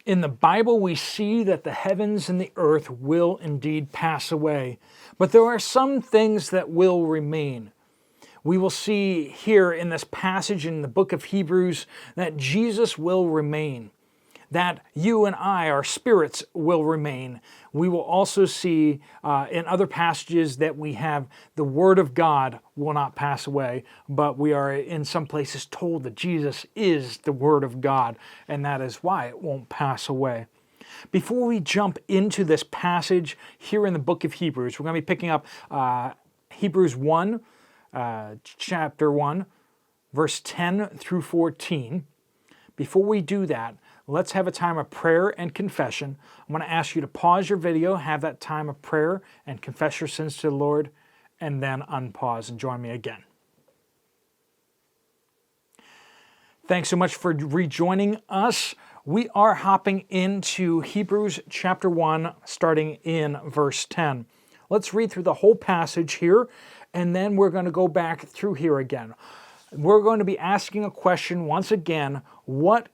In the Bible, we see that the heavens and the earth will indeed pass away, but there are some things that will remain. We will see here in this passage in the book of Hebrews that Jesus will remain, that you and I, our spirits, will remain. We will also see in other passages that we have the Word of God will not pass away, but we are in some places told that Jesus is the Word of God, and that is why it won't pass away. Before we jump into this passage here in the book of Hebrews, we're going to be picking up Hebrews 1, chapter 1, verse 10 through 14. Before we do that, let's have a time of prayer and confession. I'm going to ask you to pause your video, have that time of prayer, and confess your sins to the Lord, and then unpause and join me again. Thanks so much for rejoining us. We are hopping into Hebrews chapter 1, starting in verse 10. Let's read through the whole passage here, and then we're going to go back through here again. We're going to be asking a question once again: what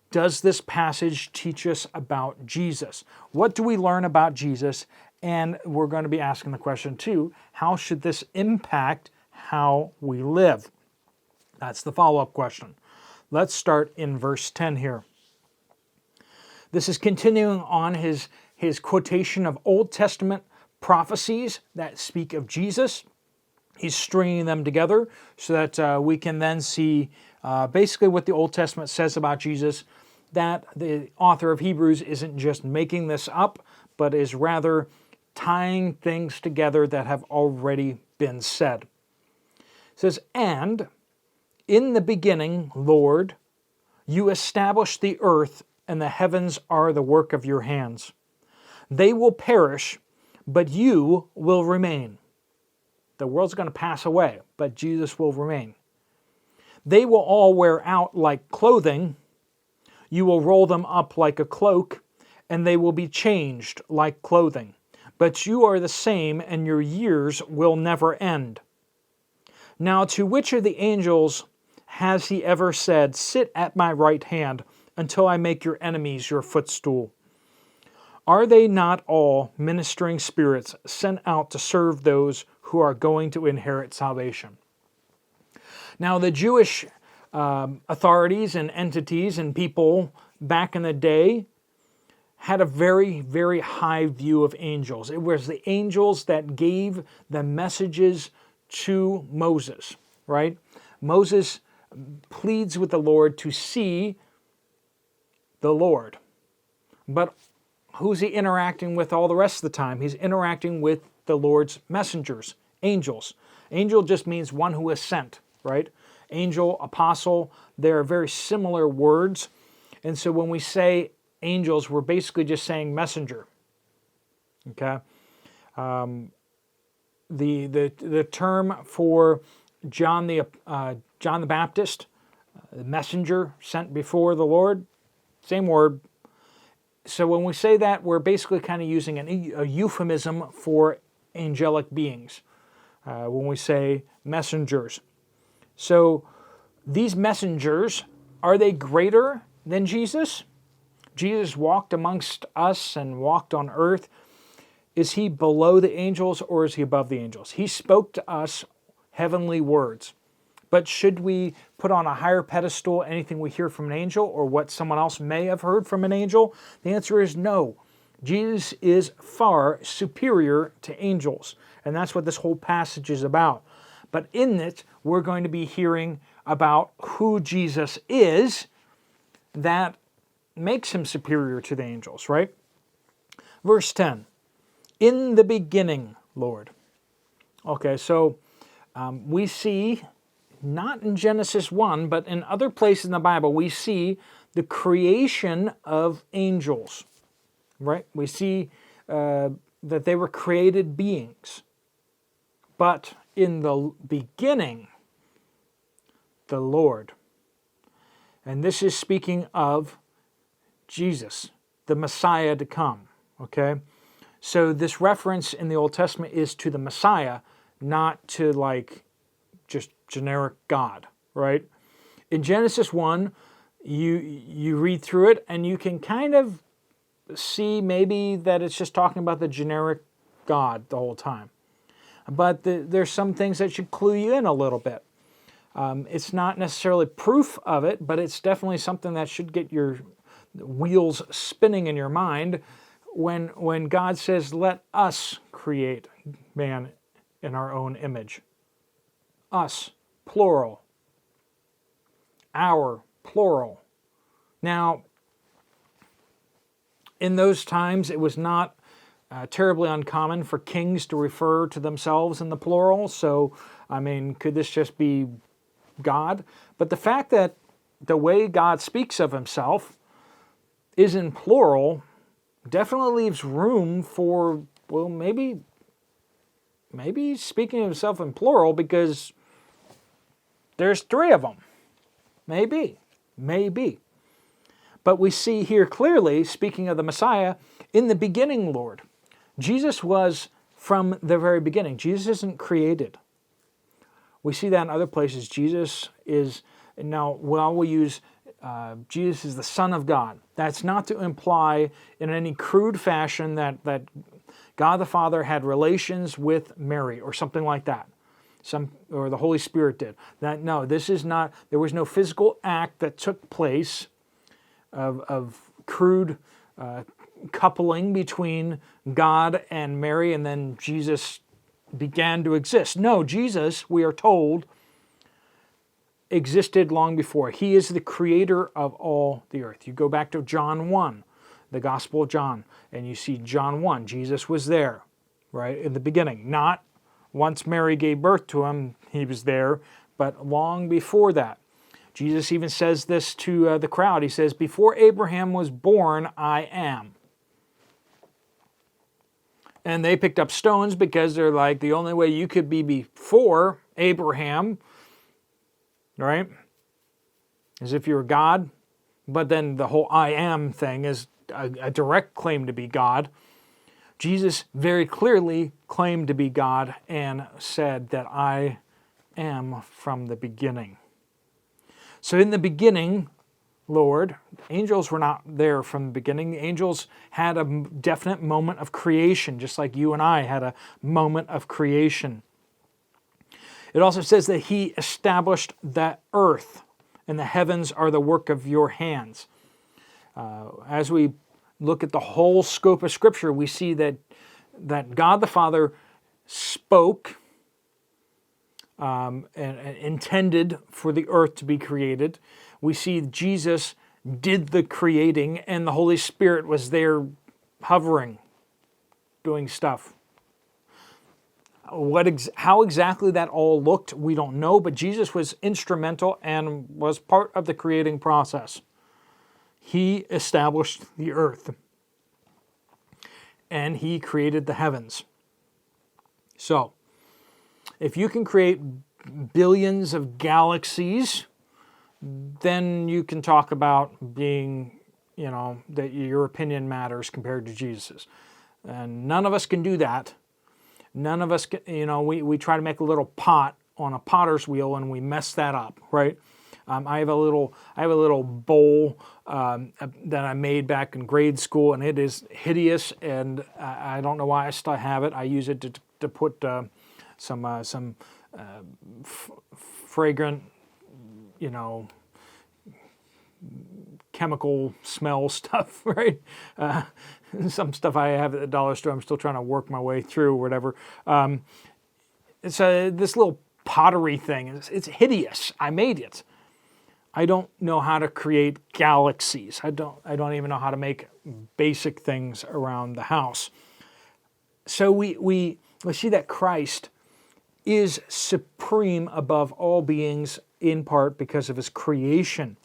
does this passage teach us about Jesus? What do we learn about Jesus? And we're going to be asking the question too, how should this impact how we live? That's the follow-up question. Let's start in verse 10 here. This is continuing on his quotation of Old Testament prophecies that speak of Jesus. He's stringing them together so that we can then see basically what the Old Testament says about Jesus, that the author of Hebrews isn't just making this up, but is rather tying things together that have already been said. It says, "And in the beginning, Lord, you established the earth, and the heavens are the work of your hands. They will perish, but you will remain." The world's going to pass away, but Jesus will remain. "They will all wear out like clothing. You will roll them up like a cloak, and they will be changed like clothing. But you are the same, and your years will never end. Now to which of the angels has he ever said, 'Sit at my right hand until I make your enemies your footstool'? Are they not all ministering spirits sent out to serve those who are going to inherit salvation?" Now, the Jewish authorities and entities and people back in the day had a very, very high view of angels. It was the angels that gave the messages to Moses, right? Moses pleads with the Lord to see the Lord. But who's he interacting with all the rest of the time? He's interacting with the Lord's messengers, angels. Angel just means one who is sent, right? Angel, apostle, they're very similar words. And so when we say angels, we're basically just saying messenger. Okay? The term for John the Baptist, the messenger sent before the Lord, same word. So when we say that, we're basically kind of using a euphemism for angelic beings when we say messengers. So these messengers, are they greater than Jesus? Jesus walked amongst us and walked on earth. Is he below the angels or is he above the angels? He spoke to us heavenly words. But should we put on a higher pedestal anything we hear from an angel or what someone else may have heard from an angel? The answer is no. Jesus is far superior to angels. And that's what this whole passage is about. But in it, we're going to be hearing about who Jesus is that makes him superior to the angels, right? Verse 10, "In the beginning, Lord." Okay, so we see, not in Genesis 1, but in other places in the Bible, we see the creation of angels, right? We see that they were created beings. But in the beginning, the Lord. And this is speaking of Jesus, the Messiah to come, okay? So this reference in the Old Testament is to the Messiah, not to like just generic God, right? In Genesis 1, you read through it and you can kind of see maybe that it's just talking about the generic God the whole time. But there's some things that should clue you in a little bit. It's not necessarily proof of it, but it's definitely something that should get your wheels spinning in your mind when God says, let us create man in our own image. Us, plural. Our, plural. Now, in those times, it was not terribly uncommon for kings to refer to themselves in the plural. So, I mean, could this just be God? But the fact that the way God speaks of himself is in plural definitely leaves room for, well, maybe he's speaking of himself in plural because there's three of them. Maybe. But we see here clearly, speaking of the Messiah, in the beginning, Lord. Jesus was from the very beginning. Jesus isn't created. We see that in other places. Jesus is, now, well, we use Jesus is the Son of God. That's not to imply in any crude fashion that God the Father had relations with Mary or something like that. Or the Holy Spirit did. No, this is not, there was no physical act that took place of crude coupling between God and Mary, and then Jesus began to exist. No, Jesus, we are told, existed long before. He is the creator of all the earth. You go back to John 1, the Gospel of John, and you see John 1. Jesus was there, right, in the beginning. Not once Mary gave birth to him, he was there, but long before that. Jesus even says this to the crowd. He says, before Abraham was born, I am. And they picked up stones because they're like, the only way you could be before Abraham, right, is if you were God. But then the whole I am thing is a direct claim to be God. Jesus very clearly claimed to be God and said that I am from the beginning. So in the beginning, Lord, angels were not there from the beginning. The angels had a definite moment of creation, just like you and I had a moment of creation. It also says that he established the earth, and the heavens are the work of your hands. As we look at the whole scope of Scripture, we see that God the Father spoke and intended for the earth to be created. We see Jesus did the creating, and the Holy Spirit was there hovering, doing stuff. How exactly that all looked, we don't know, but Jesus was instrumental and was part of the creating process. He established the earth, and he created the heavens. So, if you can create billions of galaxies, then you can talk about being, that your opinion matters compared to Jesus's. And none of us can do that. None of us can, we try to make a little pot on a potter's wheel and we mess that up, right? I have a little bowl that I made back in grade school, and it is hideous, and I don't know why I still have it. I use it to put some fragrant, chemical smell stuff, right? Some stuff I have at the dollar store I'm still trying to work my way through, or whatever. It's this little pottery thing. It's hideous. I made it. I don't know how to create galaxies. I don't even know how to make basic things around the house. So we see that Christ is supreme above all beings, in part because of his creation.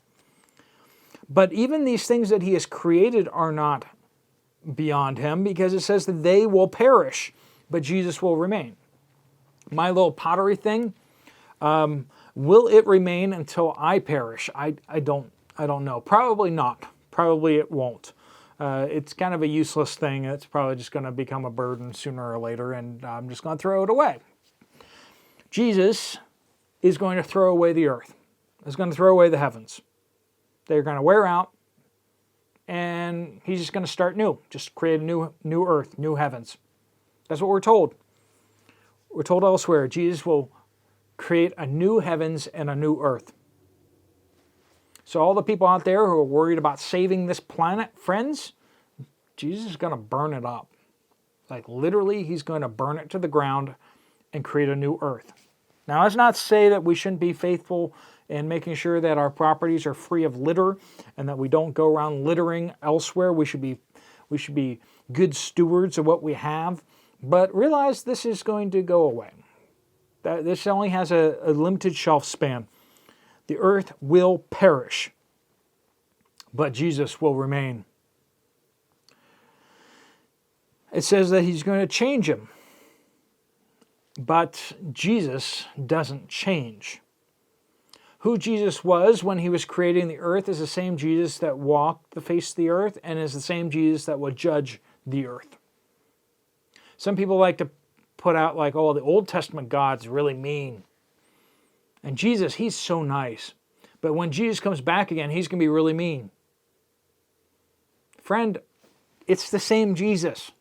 But even these things that he has created are not beyond him, because it says that they will perish, but Jesus will remain. My little pottery thing, will it remain until I perish? I don't know. Probably not. Probably it won't. It's kind of a useless thing. It's probably just going to become a burden sooner or later, and I'm just going to throw it away. Jesus is going to throw away the earth. He's going to throw away the heavens. They're going to wear out, and he's just going to start new, just create a new earth, new heavens. That's what we're told. We're told elsewhere, Jesus will create a new heavens and a new earth. So all the people out there who are worried about saving this planet, friends, Jesus is going to burn it up. Like literally, he's going to burn it to the ground and create a new earth. Now, that's not to say that we shouldn't be faithful in making sure that our properties are free of litter and that we don't go around littering elsewhere. We should be good stewards of what we have. But realize this is going to go away. That this only has a limited shelf span. The earth will perish, but Jesus will remain. It says that he's going to change him, but Jesus doesn't change. Who Jesus was when he was creating the earth is the same Jesus that walked the face of the earth and is the same Jesus that will judge the earth. Some people like to put out like, oh, the Old Testament God's really mean. And Jesus, he's so nice. But when Jesus comes back again, he's going to be really mean. Friend, it's the same Jesus.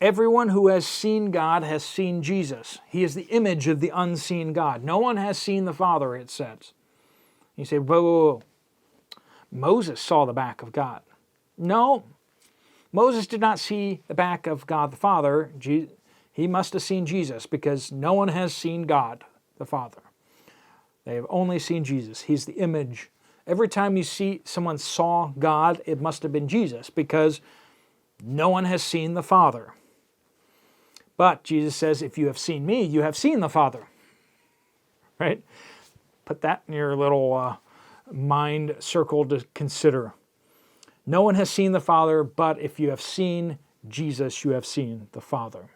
Everyone who has seen God has seen Jesus. He is the image of the unseen God. No one has seen the Father, it says. You say, whoa, whoa, whoa. Moses saw the back of God. No, Moses did not see the back of God the Father. He must have seen Jesus because no one has seen God the Father. They have only seen Jesus. He's the image. Every time you see someone saw God, it must have been Jesus because no one has seen the Father. But Jesus says, if you have seen me, you have seen the Father. Right? Put that in your little mind circle to consider. No one has seen the Father, but if you have seen Jesus, you have seen the Father.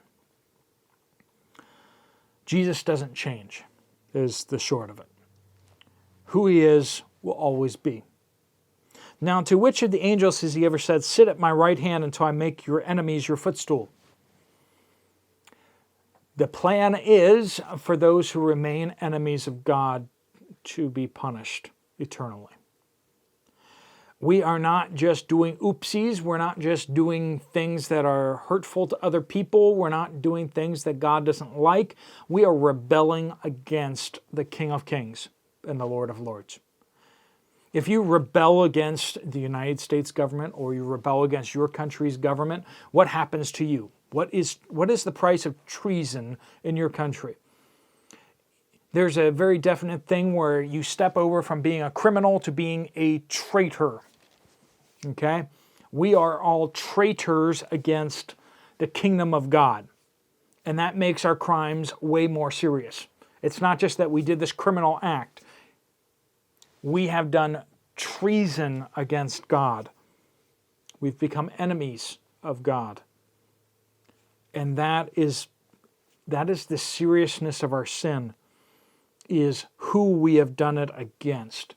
Jesus doesn't change, is the short of it. Who he is will always be. Now, to which of the angels has he ever said, sit at my right hand until I make your enemies your footstool? The plan is for those who remain enemies of God to be punished eternally. We are not just doing oopsies. We're not just doing things that are hurtful to other people. We're not doing things that God doesn't like. We are rebelling against the King of Kings and the Lord of Lords. If you rebel against the United States government or you rebel against your country's government, what happens to you? What is the price of treason in your country? There's a very definite thing where you step over from being a criminal to being a traitor. Okay? We are all traitors against the kingdom of God. And that makes our crimes way more serious. It's not just that we did this criminal act. We have done treason against God. We've become enemies of God. And that is the seriousness of our sin, is who we have done it against.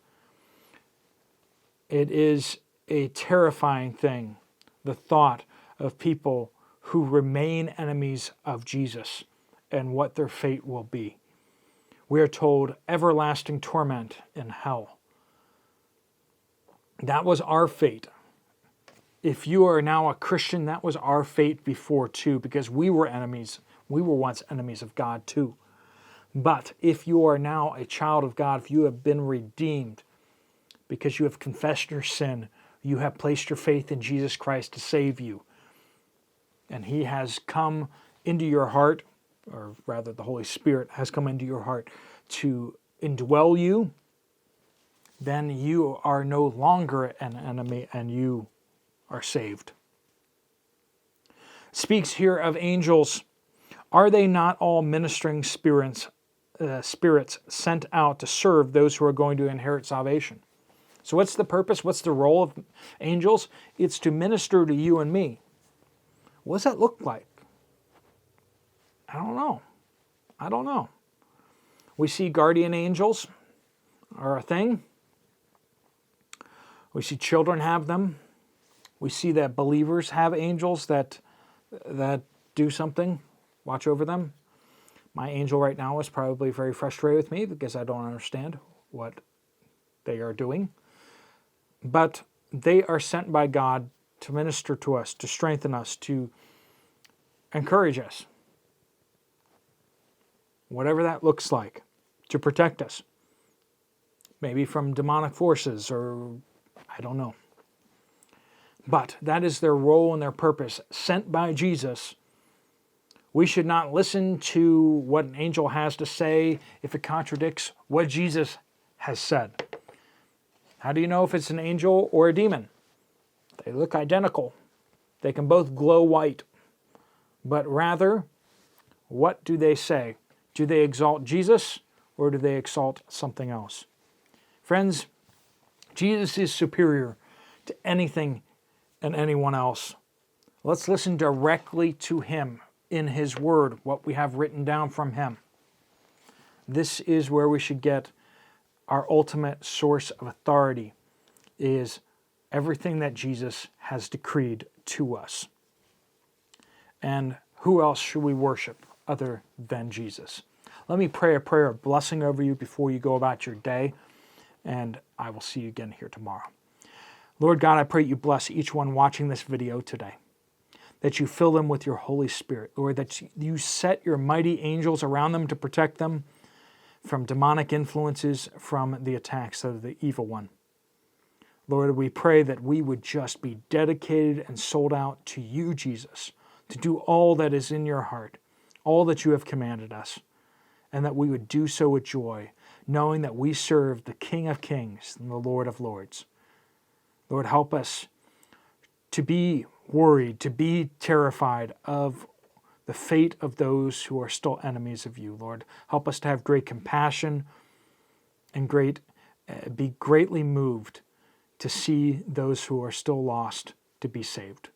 It is a terrifying thing, the thought of people who remain enemies of Jesus and what their fate will be. We are told everlasting torment in hell. That was our fate. If you are now a Christian, that was our fate before too, because we were enemies. We were once enemies of God too. But if you are now a child of God, if you have been redeemed because you have confessed your sin, you have placed your faith in Jesus Christ to save you, and he has come into your heart, or rather the Holy Spirit has come into your heart to indwell you, then you are no longer an enemy and you are saved. Speaks here of angels. Are they not all ministering spirits sent out to serve those who are going to inherit salvation? So what's the purpose? What's the role of angels? It's to minister to you and me. What does that look like? I don't know. We see guardian angels are a thing. We see children have them. We see that believers have angels that do something, watch over them. My angel right now is probably very frustrated with me because I don't understand what they are doing. but they are sent by God to minister to us, to strengthen us, to encourage us, whatever that looks like, to protect us, maybe from demonic forces or I don't know. But that is their role and their purpose, sent by Jesus. We should not listen to what an angel has to say if it contradicts what Jesus has said. How do you know if it's an angel or a demon? They look identical. They can both glow white. But rather, what do they say? Do they exalt Jesus or do they exalt something else? Friends, Jesus is superior to anything and anyone else. Let's listen directly to him in his word, what we have written down from him. This is where we should get our ultimate source of authority, is everything that Jesus has decreed to us. And who else should we worship other than Jesus? Let me pray a prayer of blessing over you before you go about your day, and I will see you again here tomorrow. Lord God, I pray you bless each one watching this video today, that you fill them with your Holy Spirit, Lord, that you set your mighty angels around them to protect them from demonic influences, from the attacks of the evil one. Lord, we pray that we would just be dedicated and sold out to you, Jesus, to do all that is in your heart, all that you have commanded us, and that we would do so with joy, knowing that we serve the King of Kings and the Lord of Lords. Lord, help us to be worried, to be terrified of the fate of those who are still enemies of you, Lord. Help us to have great compassion and be greatly moved to see those who are still lost to be saved.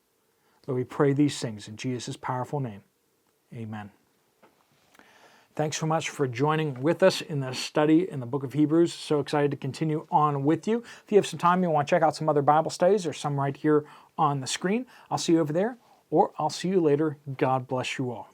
Lord, we pray these things in Jesus' powerful name. Amen. Thanks so much for joining with us in this study in the book of Hebrews. So excited to continue on with you. If you have some time, you want to check out some other Bible studies, there's some right here on the screen. I'll see you over there, or I'll see you later. God bless you all.